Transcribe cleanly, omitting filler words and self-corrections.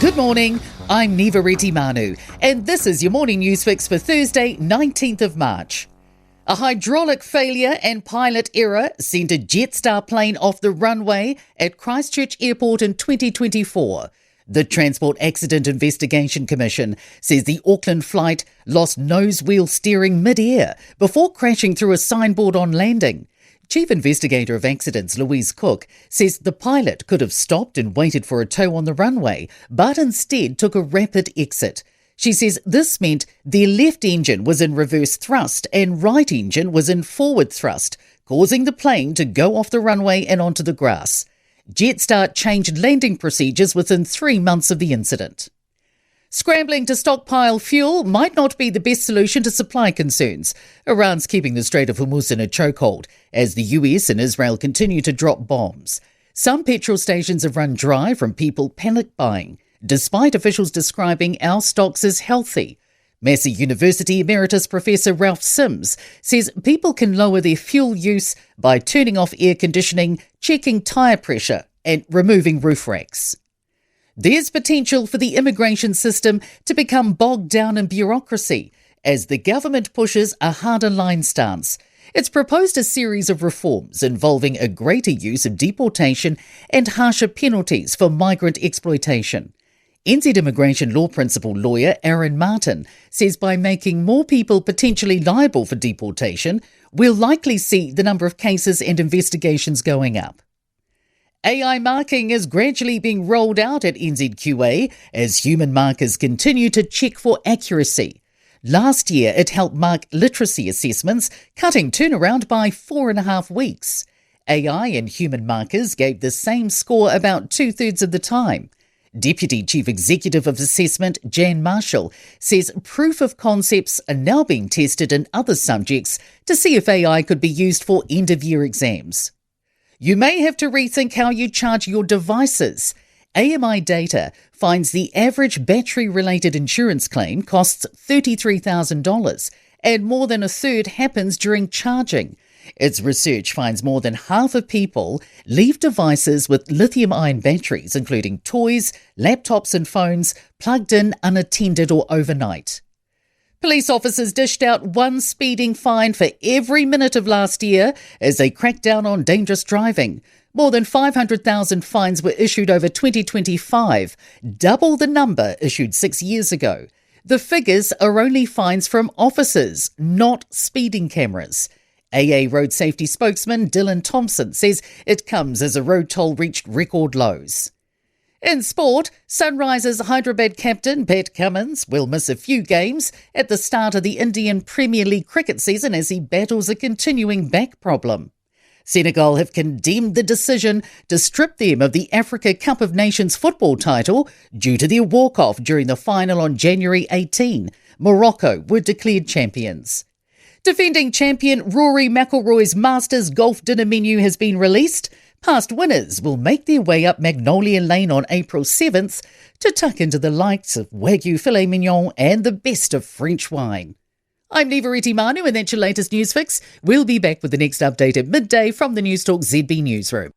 Good morning, I'm Nivareti Manu, and this is your morning news fix for Thursday, 19th of March. A hydraulic failure and pilot error sent a Jetstar plane off the runway at Christchurch Airport in 2024. The Transport Accident Investigation Commission says the Auckland flight lost nose-wheel steering mid-air before crashing through a signboard on landing. Chief Investigator of Accidents Louise Cook says the pilot could have stopped and waited for a tow on the runway, but instead took a rapid exit. She says this meant their left engine was in reverse thrust and right engine was in forward thrust, causing the plane to go off the runway and onto the grass. Jetstar changed landing procedures within 3 months of the incident. Scrambling to stockpile fuel might not be the best solution to supply concerns. Iran's keeping the Strait of Hormuz in a chokehold as the US and Israel continue to drop bombs. Some petrol stations have run dry from people panic buying, despite officials describing our stocks as healthy. Massey University Emeritus Professor Ralph Sims says people can lower their fuel use by turning off air conditioning, checking tyre pressure and removing roof racks. There's potential for the immigration system to become bogged down in bureaucracy as the government pushes a harder line stance. It's proposed a series of reforms involving a greater use of deportation and harsher penalties for migrant exploitation. NZ immigration law principal lawyer Aaron Martin says by making more people potentially liable for deportation, we'll likely see the number of cases and investigations going up. AI marking is gradually being rolled out at NZQA as human markers continue to check for accuracy. Last year, it helped mark literacy assessments, cutting turnaround by 4.5 weeks. AI and human markers gave the same score about 2/3 of the time. Deputy Chief Executive of Assessment Jan Marshall says proof of concepts are now being tested in other subjects to see if AI could be used for end-of-year exams. You may have to rethink how you charge your devices. AMI data finds the average battery-related insurance claim costs $33,000 and more than a third happens during charging. Its research finds more than half of people leave devices with lithium-ion batteries, including toys, laptops and phones, plugged in unattended or overnight. Police officers dished out one speeding fine for every minute of last year as they cracked down on dangerous driving. More than 500,000 fines were issued over 2025, double the number issued 6 years ago. The figures are only fines from officers, not speeding cameras. AA Road Safety spokesman Dylan Thompson says it comes as a road toll reached record lows. In sport, Sunrisers Hyderabad captain Pat Cummins will miss a few games at the start of the Indian Premier League cricket season as he battles a continuing back problem. Senegal have condemned the decision to strip them of the Africa Cup of Nations football title due to their walk-off during the final on January 18. Morocco were declared champions. Defending champion Rory McIlroy's Masters golf dinner menu has been released. Past winners will make their way up Magnolia Lane on April 7th to tuck into the likes of Wagyu filet mignon and the best of French wine. I'm Nivareti Manu and that's your latest news fix. We'll be back with the next update at midday from the Newstalk ZB newsroom.